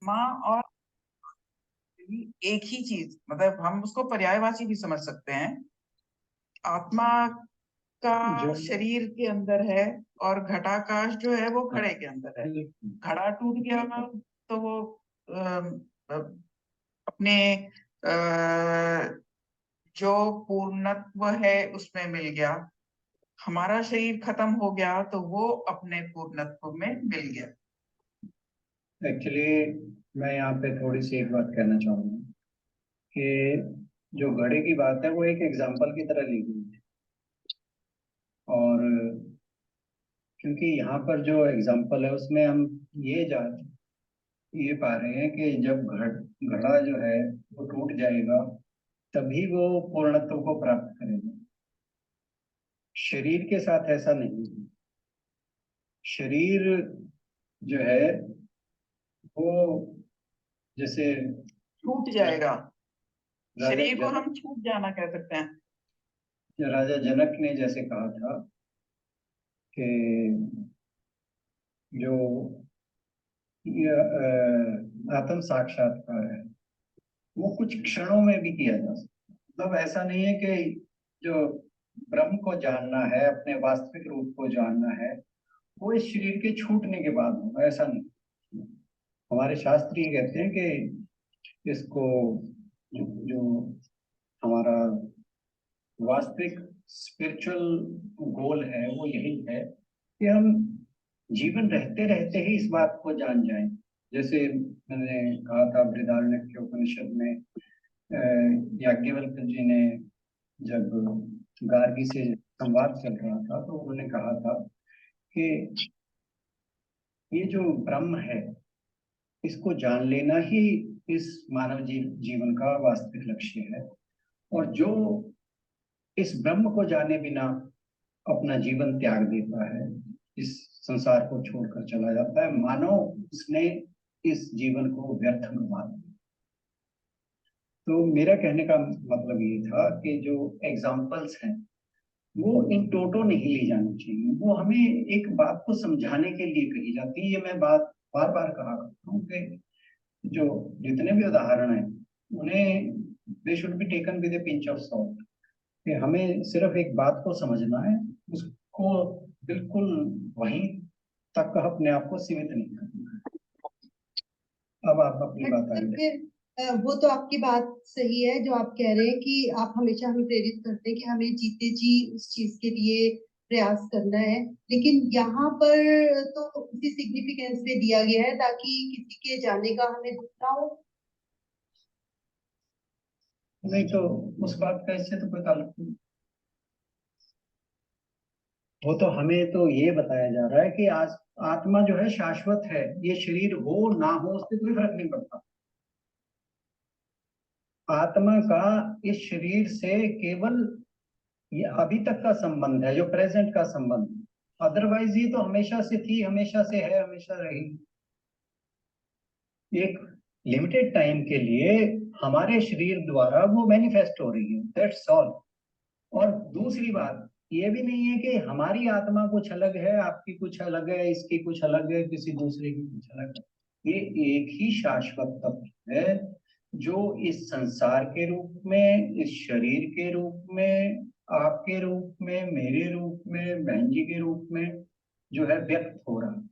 माँ और एक ही चीज, मतलब हम उसको पर्यायवाची भी समझ सकते हैं। आत्मा का जो शरीर के अंदर है और घटाकाश जो है वो घड़े के अंदर है। घड़ा टूट गया तो वो अ, अपने जो पूर्णत्व है उसमें मिल गया। हमारा शरीर खत्म हो गया तो वो अपने पूर्णत्व में मिल गया। एक्चुअली मैं यहाँ पे थोड़ी सी एक बात कहना चाहूंगा कि जो घड़े की बात है वो एक एग्जाम्पल की तरह ली गई है। और क्योंकि यहाँ पर जो एग्जाम्पल है उसमें हम ये जान ये पा रहे हैं कि जब घड़ा जो है वो टूट जाएगा तभी वो पूर्णत्व को प्राप्त करेगा। शरीर के साथ ऐसा नहीं है। शरीर जो है वो जैसे छूट जाएगा। राजा शरीर को जनक हम छूट जाना कह सकते हैं। राजा जनक ने जैसे कहा था कि जो ये, आत्म साक्षात्कार है वो कुछ क्षणों में भी किया जा सकता है। मतलब ऐसा नहीं है कि जो ब्रह्म को जानना है, अपने वास्तविक रूप को जानना है, वो इस शरीर के छूटने के बाद होगा, ऐसा नहीं। हमारे शास्त्र ये कहते हैं कि इसको जो हमारा वास्तविक स्पिरिचुअल गोल है वो यही है कि हम जीवन रहते रहते ही इस बात को जान जाएं। जैसे मैंने कहा था बृहदारण्यक उपनिषद में याज्ञवल्क्य जी ने जब गार्गी से संवाद चल रहा था तो उन्होंने कहा था कि ये जो ब्रह्म है इसको जान लेना ही इस मानव जीवन का वास्तविक लक्ष्य है। और जो इस ब्रह्म को जाने बिना अपना जीवन त्याग देता है, इस संसार को छोड़कर चला जाता है, मानो उसने इस जीवन को व्यर्थ गंवा दिया। तो मेरा कहने का मतलब ये था कि जो एग्जाम्पल्स हैं वो इन टोटो नहीं ली जानी चाहिए। वो हमें एक बात को समझाने के लिए कही जाती है। ये मैं बात बार बार कहा करता हूँ कि जो जितने भी उदाहरण हैं उन्हें they should be taken with A pinch of salt. कि हमें सिर्फ एक बात को समझना है, उसको बिल्कुल वहीं तक अपने आप को सीमित नहीं करना है। अब आप अपनी बट बात सर आगे। फिर वो तो आपकी बात सही है जो आप कह रहे हैं कि आप हमेशा हमें प्रेरित करते हैं कि हमें जीते जी उस चीज के लिए प्रयास करना है। लेकिन यहाँ पर तो उसी सिग्निफिकेंस पे दिया गया है ताकि किसी के जाने का हमें दुख ना हो। नहीं तो उस बात का इससे तो कोई ताल्लुक नहीं। वो तो हमें तो ये बताया जा रहा है कि आज आत्मा जो है शाश्वत है, ये शरीर हो ना हो उससे कोई फर्क नहीं पड़ता। आत्मा का इस शरीर से केवल ये अभी तक का संबंध है, जो प्रेजेंट का संबंध है। अदरवाइज ये तो हमेशा से थी, हमेशा से है, हमेशा रहेगी। एक लिमिटेड टाइम के लिए हमारे शरीर द्वारा वो मैनिफेस्ट हो रही है, दैट्स ऑल। और दूसरी बात ये भी नहीं है कि हमारी आत्मा कुछ अलग है, आपकी कुछ अलग है, इसकी कुछ अलग है, किसी दूसरे की कुछ अलग है। ये एक ही शाश्वत तत्व है जो इस संसार के रूप में, इस शरीर के रूप में, आपके रूप में, मेरे रूप में, बहन जी के रूप में जो है व्यक्त हो रहा है।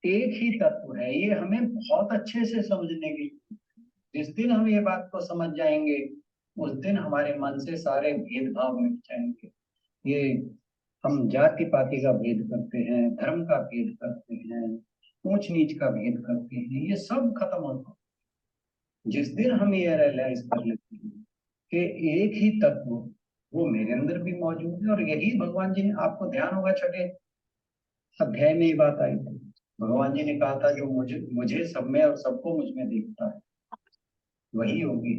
एक ही तत्व है। ये हमें बहुत अच्छे से समझने की, जिस दिन हम ये बात को समझ जाएंगे उस दिन हमारे मन से सारे भेदभाव मिट जाएंगे। ये हम जाति पाति का भेद करते हैं, धर्म का भेद करते हैं, ऊंच नीच का भेद करते हैं, ये सब खत्म होता है जिस दिन हम ये रियलाइज कर लेते हैं कि एक ही तत्व वो मेरे अंदर भी मौजूद है। और यही भगवान जी ने, आपको ध्यान होगा छठे अध्याय में ये बात आई थी। भगवान जी ने कहा था जो मुझे मुझे सब में और सबको मुझ में देखता है वही होगी।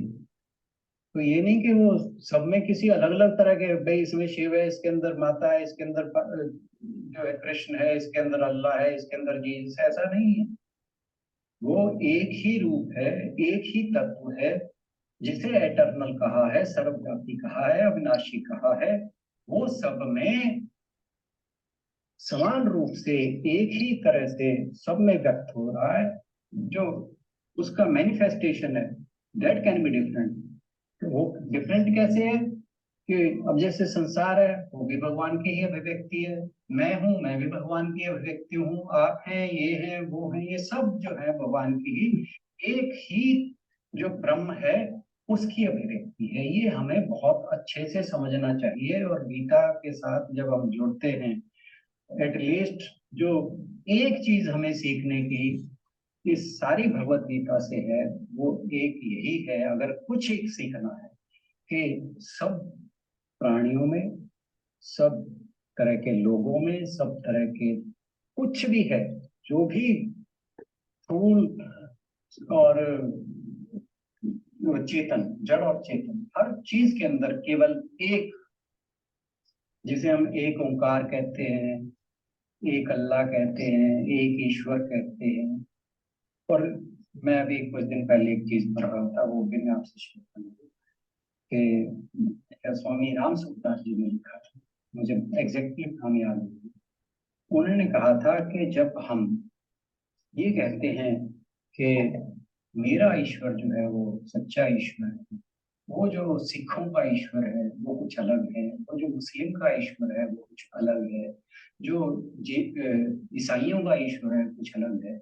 तो ये नहीं कि वो सब में किसी अलग अलग तरह के, भाई इसमें शिव है, इसके अंदर माता है, इसके अंदर जो है कृष्ण है, इसके अंदर अल्लाह है, इसके अंदर जीसस है, ऐसा नहीं है। वो एक ही रूप है, एक ही तत्व है जिसे एटर्नल कहा है, सर्वव्यापी कहा है, अविनाशी कहा है। वो सब में समान रूप से एक ही तरह से सब में व्यक्त हो रहा है। जो उसका मैनिफेस्टेशन है, दैट कैन बी डिफरेंट। तो वो डिफरेंट कैसे है कि अब जैसे संसार है वो भी भगवान की ही अभिव्यक्ति है, मैं हूँ मैं भी भगवान की अभिव्यक्ति हूँ, आप हैं ये हैं वो हैं, ये सब जो है भगवान की ही एक ही जो ब्रह्म है उसकी अभिव्यक्ति है। ये हमें बहुत अच्छे से समझना चाहिए। और गीता के साथ जब हम जुड़ते हैं, एटलीस्ट जो एक चीज हमें सीखने की इस सारी भगवत गीता से है वो एक यही है, अगर कुछ एक सीखना है कि सब प्राणियों में, सब तरह के लोगों में, सब तरह के कुछ भी है, जो भी फूल और चेतन, जड़ और चेतन, हर चीज के अंदर केवल एक, जिसे हम एक ओंकार कहते हैं, एक अल्लाह कहते हैं, एक ईश्वर कहते हैं। और मैं अभी कुछ दिन पहले एक चीज पढ़ रहा था, वो भी मैं आपसे शेयर करूंगा कि स्वामी राम सुखदास जी ने लिखा था, मुझे एग्जैक्टली नाम याद नहीं। उन्होंने कहा था कि जब हम ये कहते हैं कि मेरा ईश्वर जो है वो सच्चा ईश्वर है, वो जो सिखों का ईश्वर है वो कुछ अलग है, वो जो मुस्लिम का ईश्वर है वो कुछ अलग है, जो ईसाइयों का ईश्वर है कुछ अलग है।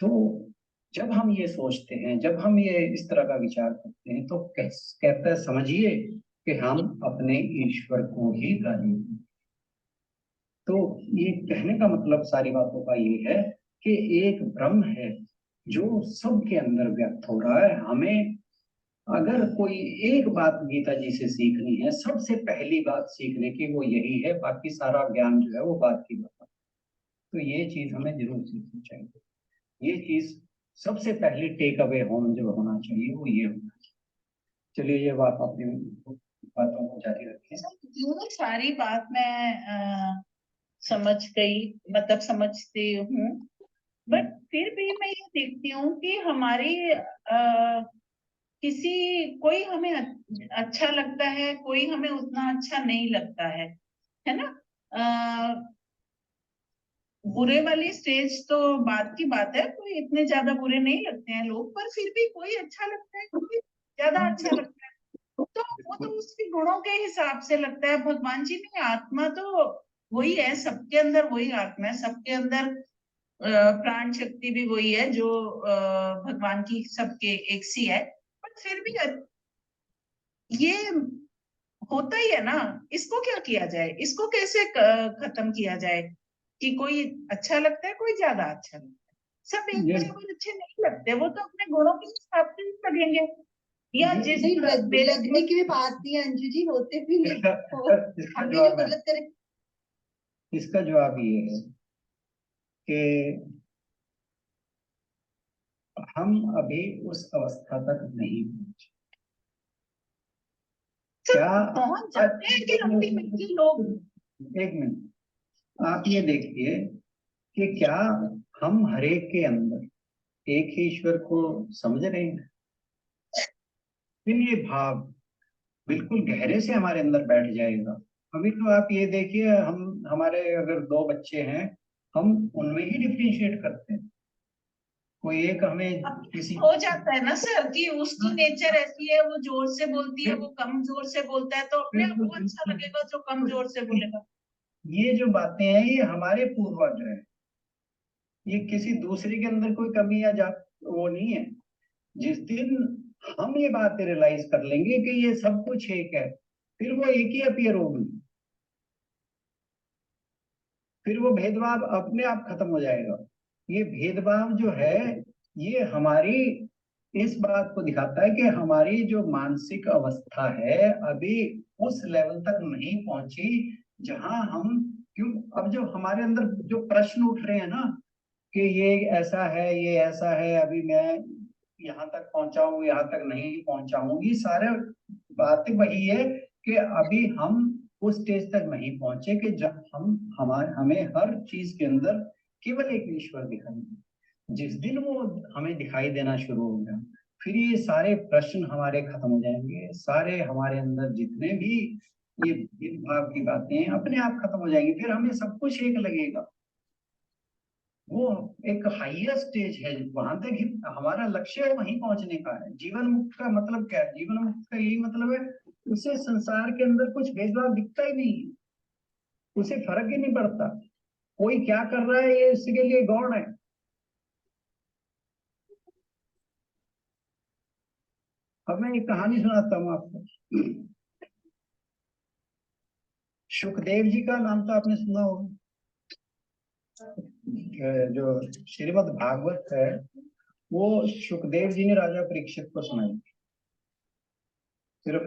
तो जब हम ये सोचते हैं, जब हम ये इस तरह का विचार करते हैं, तो कहता है समझिए कि हम अपने ईश्वर को ही गाली। तो ये कहने का मतलब सारी बातों का ये है कि एक ब्रह्म है जो सबके अंदर व्यक्त हो रहा है। हमें अगर कोई एक बात गीता जी से सीखनी है, सबसे पहली बात सीखने की वो यही है, बाकी सारा ज्ञान जो है वो बात की बात है। तो ये चीज हमें जरूर सीखनी चाहिए। ये चीज सबसे पहले टेक अवे होम जो होना चाहिए वो ये होना चाहिए। चलिए ये बात अपनी बातों को जारी रखें। ये सारी बात मैं समझ गई, मतलब समझती हूँ, बट फिर भी मैं ये देखती हूँ कि हमारी किसी कोई हमें अच्छा लगता है, कोई हमें उतना अच्छा नहीं लगता है ना। बुरे वाली स्टेज तो बात की बात है, कोई इतने ज्यादा बुरे नहीं लगते हैं लोग, पर फिर भी कोई अच्छा लगता है, कोई ज्यादा अच्छा लगता है। तो वो तो उसके गुणों के हिसाब से लगता है। भगवान जी ने आत्मा तो वही है, सबके अंदर वही आत्मा है, सबके अंदर प्राण शक्ति भी वही है जो भगवान की सबके एक सी है। पर फिर भी ये होता ही है ना, इसको क्या किया जाए, इसको कैसे खत्म किया जाए कि कोई अच्छा लगता है कोई ज्यादा अच्छा लगता है, सब एक ये बराबर अच्छे नहीं लगते, वो तो अपने गुणों के हिसाब से ही लगेंगे। या जिस नहीं मेरे लगने की भी बात नहीं है अंजू जी, होते भी नहीं हो, इसका हम भी जो जवाब है, गलत करें। इसका जवाब ये है कि हम अभी उस अवस्था तक नहीं पहुंचे। क्या पहुंच जाते हैं कि अल्टीमेटली लोग। एक मिनट, आप ये देखिए कि क्या हम हरेक के अंदर एक ही ईश्वर को समझ रहे हैं? फिर ये भाव बिल्कुल गहरे से हमारे अंदर बैठ जाएगा। अभी तो आप ये देखिए, हम हमारे अगर दो बच्चे हैं, हम उनमें ही डिफ्रेंशिएट करते हैं। कोई एक हमें किसी हो जाता है ना सर कि उसकी नेचर ऐसी है, वो जोर से बोलती है, वो कम जोर से बोलता है, तो अपने आप को अच्छा लगेगा जो कम जोर से बोलेगा। ये जो बातें हैं ये हमारे पूर्वज हैं, ये किसी दूसरे के अंदर कोई कमी या जात वो नहीं है। जिस दिन हम ये बात रियलाइज कर लेंगे कि ये सब कुछ एक है, फिर वो एक ही अपीयर होगी, फिर वो भेदभाव अपने आप खत्म हो जाएगा। ये भेदभाव जो है ये हमारी इस बात को दिखाता है कि हमारी जो मानसिक अवस्था है अभी उस लेवल तक नहीं पहुंची जहां हम, क्यों अब जो हमारे अंदर जो प्रश्न उठ रहे हैं ना कि ये ऐसा है ये ऐसा है, अभी मैं यहाँ तक पहुंचा हूँ यहाँ तक नहीं पहुंचा हूँ, ये सारे बातें वही है कि अभी हम उस स्टेज तक नहीं पहुंचे कि जब हमें हर चीज के अंदर केवल एक ईश्वर दिखाई दे। जिस दिन वो हमें दिखाई देना शुरू हो गया, फिर ये सारे प्रश्न हमारे खत्म हो जाएंगे, सारे हमारे अंदर जितने भी ये भेदभाव की बातें हैं अपने आप खत्म हो जाएंगी, फिर हमें सब कुछ एक लगेगा। वो एक हाईएस्ट स्टेज है, वहां तक ही हमारा लक्ष्य है, वहीं पहुंचने का है। जीवन मुक्त का मतलब क्या है? जीवन मुक्त का यही मतलब है, उसे संसार के अंदर कुछ भेदभाव दिखता ही नहीं है, उसे फर्क ही नहीं पड़ता कोई क्या कर रहा है, ये इसके लिए गौण है। अब मैं एक कहानी सुनाता हूँ आपको। सुखदेव जी का नाम तो आपने सुना होगा। जो श्रीमद् भागवत है वो सुखदेव जी ने राजा परीक्षित को सुनाई। सिर्फ